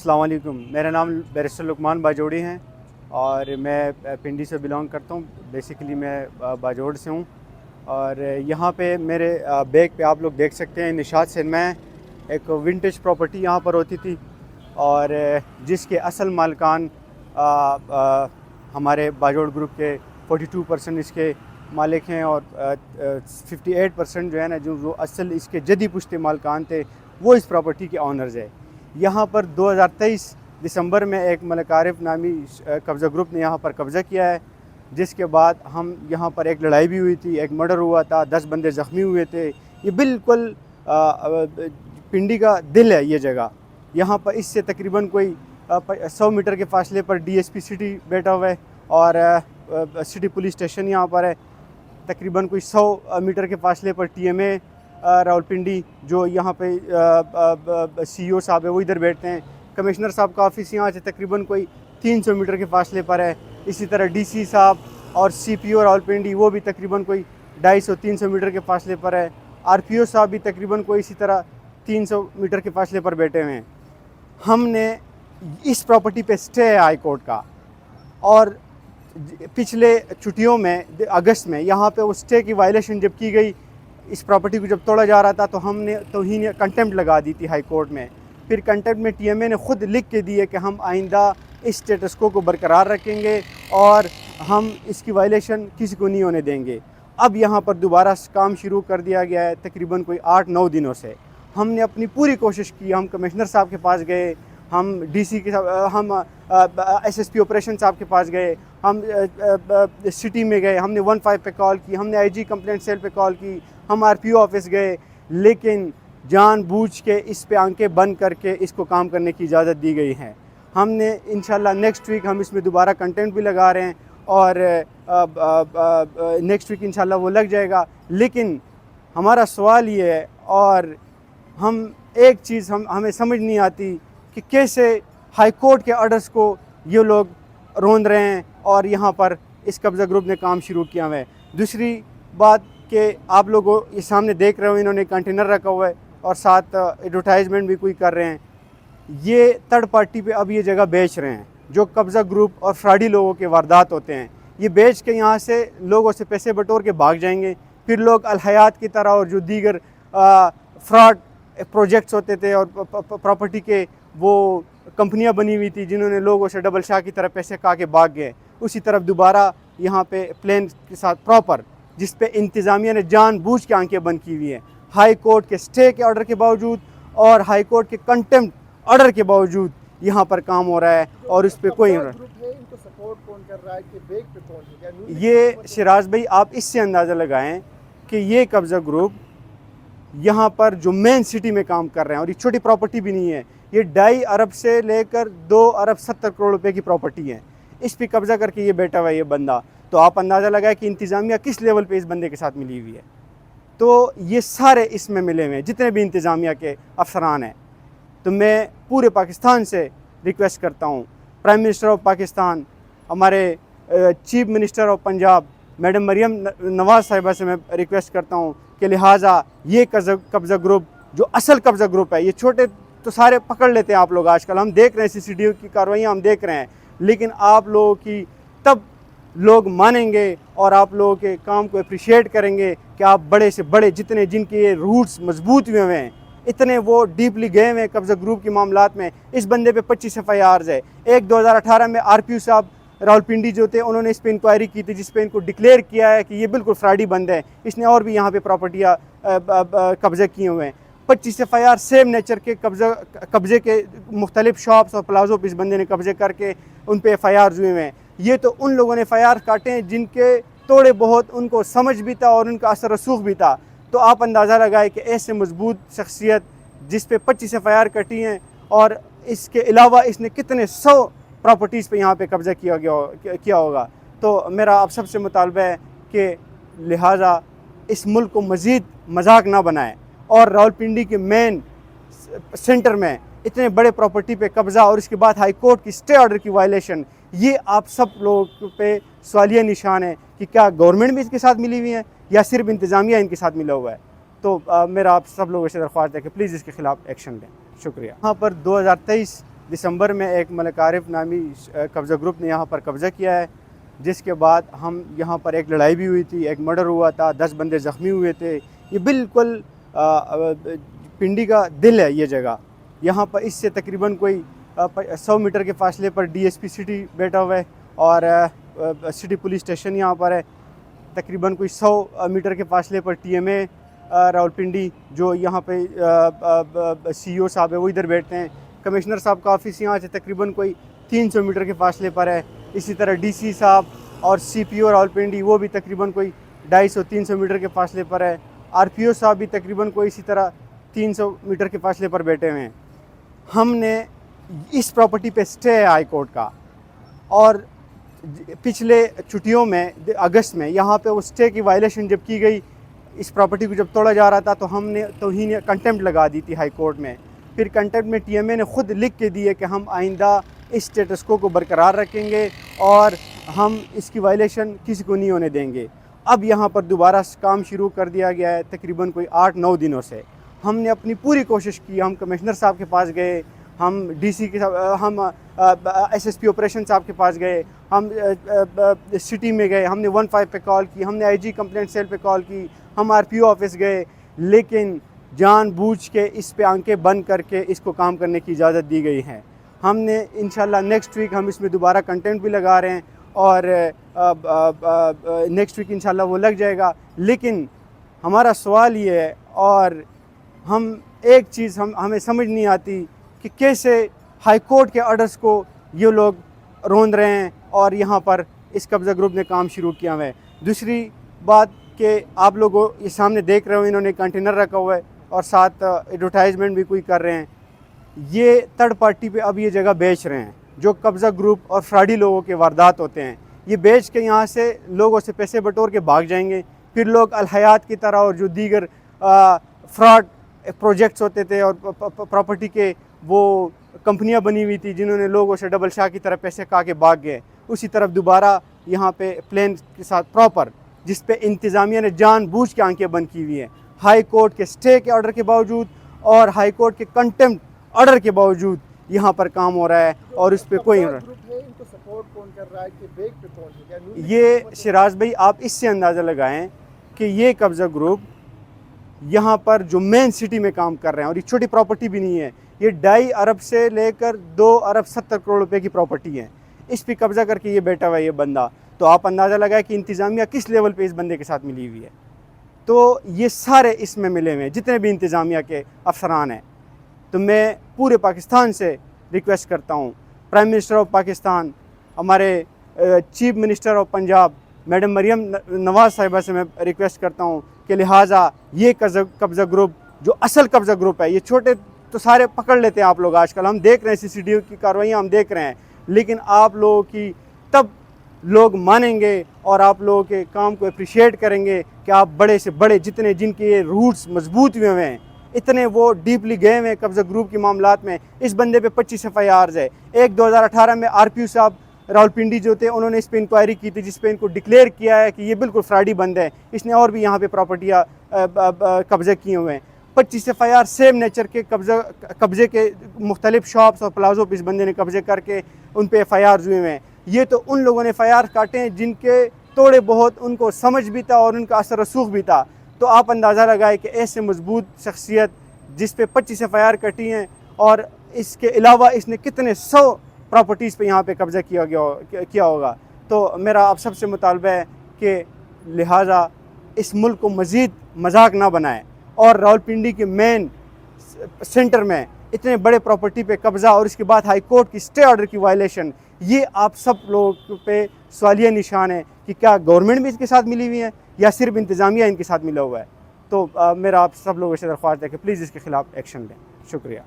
अस्सलाम वालेकुम। मेरा नाम बैरिस्टर लुकमान बाजोड़ी हैं और मैं पिंडी से बिलोंग करता हूँ। बेसिकली मैं बाजोड़ से हूँ और यहाँ पे मेरे बैग पे आप लोग देख सकते हैं निशात से मैं एक विंटेज प्रॉपर्टी यहाँ पर होती थी और जिसके असल मालिकान हमारे बाजोड़ ग्रुप के 42% इसके मालिक हैं और 58% जो है ना जो असल इसके जदी पुश्ते मालिकान थे वो इस प्रॉपर्टी के ऑनर्स है। यहाँ पर 2023 दिसंबर में एक मलिक आरिफ नामी कब्ज़ा ग्रुप ने यहाँ पर कब्ज़ा किया है, जिसके बाद हम यहाँ पर एक लड़ाई भी हुई थी, एक मर्डर हुआ था, 10 बंदे ज़ख्मी हुए थे। ये बिल्कुल पिंडी का दिल है ये जगह। यहाँ पर इससे तकरीबन कोई 100 मीटर के फासले पर DSP सिटी बैठा हुआ है और सिटी पुलिस स्टेशन यहाँ पर है। तकरीबन कोई 100 मीटर के फासले पर TMA रावलपिंडी जो यहाँ पे CEO साहब है वो इधर बैठते हैं। कमिश्नर साहब का ऑफिस यहाँ से तकरीबन कोई 300 मीटर के फासले पर है। इसी तरह DC साहब और CPO रावलपिंडी वो भी तकरीबन कोई 250-300 मीटर के फासले पर है। RPO साहब भी तकरीबन कोई इसी तरह 300 मीटर के फासले पर बैठे हुए हैं। हमने इस प्रॉपर्टी पे स्टे है हाई कोर्ट का और पिछले छुट्टियों में अगस्त में यहाँ पे वो स्टे की वायलेशन जब की गई, इस प्रॉपर्टी को जब तोड़ा जा रहा था तो हमने तौहीन कंटेम्प्ट लगा दी थी हाई कोर्ट में। फिर कंटेम्प्ट में TMA ने ख़ुद लिख के दिए कि हम आइंदा इस स्टेटस को बरकरार रखेंगे और हम इसकी वायलेशन किसी को नहीं होने देंगे। अब यहाँ पर दोबारा काम शुरू कर दिया गया है तकरीबन कोई 8-9 दिनों से। हमने अपनी पूरी कोशिश की, हम कमिश्नर साहब के पास गए, हम DC के हम SSP ऑपरेशन साहब के पास गए, हम सिटी में गए, हमने 15 पे कॉल की, हमने IG कंप्लेंट सेल पे कॉल की, हम RPO ऑफिस गए, लेकिन जानबूझ के इस पे आंखें बंद करके इसको काम करने की इजाज़त दी गई है। हमने इंशाल्लाह नेक्स्ट वीक हम इसमें दोबारा कंटेंट भी लगा रहे हैं और नेक्स्ट वीक इंशाल्लाह वो लग जाएगा। लेकिन हमारा सवाल ये है और हम एक चीज़ हमें समझ नहीं आती कि कैसे हाई कोर्ट के ऑर्डर्स को ये लोग रोंद रहे हैं और यहाँ पर इस कब्ज़ा ग्रुप ने काम शुरू किया हुआ है। दूसरी बात कि आप लोगों ये सामने देख रहे हो, इन्होंने कंटेनर रखा हुआ है और साथ एडवर्टाइजमेंट भी कोई कर रहे हैं। ये थर्ड पार्टी पे अब ये जगह बेच रहे हैं, जो कब्ज़ा ग्रुप और फ्रॉडी लोगों के वारदात होते हैं। ये बेच के यहाँ से लोगों से पैसे बटोर के भाग जाएंगे। फिर लोग अल हयात की तरह और जो दीगर फ्रॉड प्रोजेक्ट्स होते थे और प्रॉपर्टी के वो कंपनियां बनी हुई थी जिन्होंने लोगों से डबल शाह की तरह पैसे खा के भाग गए, उसी तरफ दोबारा यहाँ पे प्लान के साथ प्रॉपर, जिस पे इंतज़ामिया ने जानबूझ के आंखें बंद की हुई हैं। हाई कोर्ट के स्टे के ऑर्डर के बावजूद और हाई कोर्ट के कंटेम्प्ट ऑर्डर के बावजूद यहाँ पर काम हो रहा है और उस पर कोई इनको सपोर्ट कौन कर रहा है कि बेग पे कौन? ये सिराज भाई आप इससे अंदाज़ा लगाएं कि ये कब्ज़ा ग्रुप यहाँ पर जो मेन सिटी में काम कर रहे हैं और ये छोटी प्रॉपर्टी भी नहीं है, ये 2.5 अरब से लेकर 2 अरब 70 करोड़ रुपए की प्रॉपर्टी है। इस पर कब्ज़ा करके ये बैठा हुआ है ये बंदा। तो आप अंदाज़ा लगाएं कि इंतज़ामिया किस लेवल पे इस बंदे के साथ मिली हुई है। तो ये सारे इसमें मिले हुए हैं जितने भी इंतज़ामिया के अफसरान हैं। तो मैं पूरे पाकिस्तान से रिक्वेस्ट करता हूँ, प्राइम मिनिस्टर ऑफ पाकिस्तान, हमारे chief minister of Punjab madam Mariam Nawaz साहिबा से मैं रिक्वेस्ट करता हूँ कि लिहाजा ये कब्ज़ा ग्रुप जो असल कब्ज़ा ग्रुप है, ये छोटे तो सारे पकड़ लेते हैं आप लोग, आजकल हम देख रहे हैं CCTV की कार्रवाइयाँ हम देख रहे हैं, लेकिन आप लोगों की तब लोग मानेंगे और आप लोगों के काम को अप्रिशिएट करेंगे कि आप बड़े से बड़े जितने जिनके ये रूट्स मजबूत हुए हैं, इतने वो डीपली गए हुए हैं कब्ज़ा ग्रुप के मामलात में। इस बंदे पे 25 FIRs है। एक 2018 में RPO साहब रावलपिंडी जो थे उन्होंने इस पर इंक्वायरी की थी, जिस पे इनको डिक्लेयर किया है कि ये बिल्कुल फ्रॉडी बंद है, इसने और भी यहाँ पे प्रॉपर्टियाँ कब्ज़े किए हुए हैं। 25 FIR सेम नेचर के कब्ज़े के मुख्तलिफ शॉप्स और प्लाजो पे इस बंदे ने कब्ज़े करके उन पर FIRs हुए हैं। ये तो उन लोगों ने FIR काटे हैं जिनके थोड़े बहुत उनको समझ भी था और उनका असर रसूख भी था। तो आप अंदाज़ा लगाए कि ऐसे मजबूत शख्सियत जिस पे 25 FIR कटी हैं और इसके अलावा इसने कितने 100 प्रॉपर्टीज़ पे यहाँ पे कब्ज़ा किया होगा। तो मेरा आप सबसे मुतालबा है कि लिहाजा इस मुल्क को मज़ीद मजाक ना बनाए और रावलपिंडी के मेन सेंटर में इतने बड़े प्रॉपर्टी पे कब्ज़ा और इसके बाद हाई कोर्ट की स्टे ऑर्डर की वायलेशन, ये आप सब लोगों पे सवालिया निशान है कि क्या गवर्नमेंट भी इसके साथ मिली हुई है या सिर्फ इंतज़ामिया इनके साथ मिला हुआ है। तो मेरा आप सब लोगों से दरख्वास्त है कि प्लीज़ इसके ख़िलाफ़ एक्शन लें। शुक्रिया। यहाँ पर 2023 दिसंबर में एक मलिक आरिफ नामी कब्ज़ा ग्रुप ने यहाँ पर कब्ज़ा किया है, जिसके बाद हम यहाँ पर एक लड़ाई भी हुई थी, एक मर्डर हुआ था, 10 बंदे ज़ख्मी हुए थे। ये बिल्कुल पिंडी का दिल है ये जगह। यहाँ पर इससे तकरीबन कोई 100 मीटर के फासले पर DSP सिटी बैठा हुआ है और सिटी पुलिस स्टेशन यहाँ पर है। तकरीबन कोई 100 मीटर के फासले पर TMA रावलपिंडी जो यहाँ पे CEO साहब है वो इधर बैठते हैं। कमिश्नर साहब का ऑफिस यहाँ से तकरीबन कोई 300 मीटर के फासले पर है। इसी तरह DC साहब और CPO रावलपिंडी वो भी तकरीबन कोई 250-300 मीटर के फासले पर है। RPO साहब भी तकरीबन कोई इसी तरह 300 मीटर के फासले पर बैठे हुए हैं। हमने इस प्रॉपर्टी पे स्टे है हाई कोर्ट का, और पिछले छुट्टियों में अगस्त में यहाँ पे वो स्टे की वायलेशन जब की गई, इस प्रॉपर्टी को जब तोड़ा जा रहा था तो हमने तौहीन कंटेम्प्ट लगा दी थी हाई कोर्ट में। फिर कंटेम्प्ट में TMA ने ख़ुद लिख के दिए कि हम आइंदा इस स्टेटस को बरकरार रखेंगे और हम इसकी वायलेशन किसी को नहीं होने देंगे। अब यहाँ पर दोबारा काम शुरू कर दिया गया है तकरीबन कोई 8-9 दिनों से। हमने अपनी पूरी कोशिश की, हम कमिश्नर साहब के पास गए, हम DC के हम SSP ऑपरेशन साहब के पास गए, हम सिटी में गए, हमने 15 पे कॉल की, हमने IG कंप्लेंट सेल पे कॉल की, हम RPO ऑफिस गए, लेकिन जानबूझ के इस पे आंखें बंद करके इसको काम करने की इजाज़त दी गई है। हमने इंशाल्लाह नेक्स्ट वीक हम इसमें दोबारा कंटेंट भी लगा रहे हैं और नेक्स्ट वीक इंशाल्लाह वो लग जाएगा। लेकिन हमारा सवाल ये है, और हम एक चीज़ हमें समझ नहीं आती कि कैसे हाई कोर्ट के ऑर्डर्स को ये लोग रोंद रहे हैं और यहाँ पर इस कब्ज़ा ग्रुप ने काम शुरू किया हुआ है। दूसरी बात कि आप लोगों ये सामने देख रहे हो, इन्होंने कंटेनर रखा हुआ है और साथ एडवर्टाइजमेंट भी कोई कर रहे हैं। ये थर्ड पार्टी पे अब ये जगह बेच रहे हैं, जो कब्ज़ा ग्रुप और फ्रॉडी लोगों के वारदात होते हैं। ये बेच के यहाँ से लोगों से पैसे बटोर के भाग जाएंगे। फिर लोग अल हयात की तरह और जो दीगर फ्रॉड प्रोजेक्ट्स होते थे और प्रॉपर्टी के वो कंपनियां बनी हुई थी जिन्होंने लोगों से डबल शाह की तरह पैसे खा के भाग गए, उसी तरफ दोबारा यहाँ पे प्लान के साथ प्रॉपर, जिस पे इंतज़ामिया ने जानबूझ के आंखें बंद की हुई हैं। हाई कोर्ट के स्टे के ऑर्डर के बावजूद और हाई कोर्ट के कंटेम्प्ट ऑर्डर के बावजूद यहाँ पर काम हो रहा है और उस पर कोई इनको सपोर्ट कौन कर रहा है कि बेग पे कौन है? ये सिराज भाई, आप इससे अंदाज़ा लगाएं कि ये कब्ज़ा ग्रुप यहाँ पर जो मेन सिटी में काम कर रहे हैं, और ये छोटी प्रॉपर्टी भी नहीं है, ये 2.5 अरब से लेकर 2 अरब 70 करोड़ रुपए की प्रॉपर्टी है। इस पर कब्ज़ा करके ये बैठा हुआ है ये बंदा। तो आप अंदाज़ा लगाएं कि इंतज़ामिया किस लेवल पे इस बंदे के साथ मिली हुई है। तो ये सारे इसमें मिले हुए हैं जितने भी इंतज़ामिया के अफसरान हैं। तो मैं पूरे पाकिस्तान से रिक्वेस्ट करता हूँ, प्राइम मिनिस्टर ऑफ पाकिस्तान, हमारे chief minister of Punjab madam Mariam Nawaz साहिबा से मैं रिक्वेस्ट करता हूँ कि लिहाजा ये कब्ज़ा ग्रुप जो असल कब्ज़ा ग्रुप है, ये छोटे तो सारे पकड़ लेते हैं आप लोग आजकल, हम देख रहे हैं CCTV की कार्रवाइयाँ हम देख रहे हैं, लेकिन आप लोगों की तब लोग मानेंगे और आप लोगों के काम को अप्रिशिएट करेंगे कि आप बड़े से बड़े जितने जिनके ये रूट्स मजबूत हुए हैं, इतने वो डीपली गए हुए हैं कब्ज़ा ग्रुप की मामलात में। इस बंदे पे 25 FIRs है। एक 2018 में RPO साहब रावलपिंडी जो थे उन्होंने इस पर इंक्वायरी की थी, जिस पे इनको डिक्लेयर किया है कि ये बिल्कुल फ्रॉडी बंद है, इसने और भी यहाँ पे प्रॉपर्टियाँ कब्ज़े किए हुए हैं। 25 FIR सेम नेचर के कब्ज़े के मुख्तलिफ शॉप्स और प्लाजो पे इस बंदे ने कब्ज़े करके उन पर FIRs हुए हैं। ये तो उन लोगों ने FIR काटे हैं जिनके थोड़े बहुत उनको समझ भी था और उनका असर रसूख भी था। तो आप अंदाज़ा लगाए कि ऐसे मजबूत शख्सियत जिस पे 25 FIR कटी हैं और इसके अलावा इसने कितने 100 प्रॉपर्टीज़ पे यहाँ पे कब्ज़ा किया होगा। तो मेरा आप सबसे मुतालबा है कि लिहाजा इस मुल्क को मज़ीद मजाक ना बनाएं और रावलपिंडी के मेन सेंटर में इतने बड़े प्रॉपर्टी पे कब्ज़ा और इसके बाद हाई कोर्ट की स्टे ऑर्डर की वायलेशन, ये आप सब लोगों पे सवालिया निशान है कि क्या गवर्नमेंट भी इसके साथ मिली हुई है या सिर्फ इंतज़ामिया इनके साथ मिला हुआ है। तो मेरा आप सब लोगों से दरख्वास्त है कि प्लीज़ इसके ख़िलाफ़ एक्शन लें। शुक्रिया।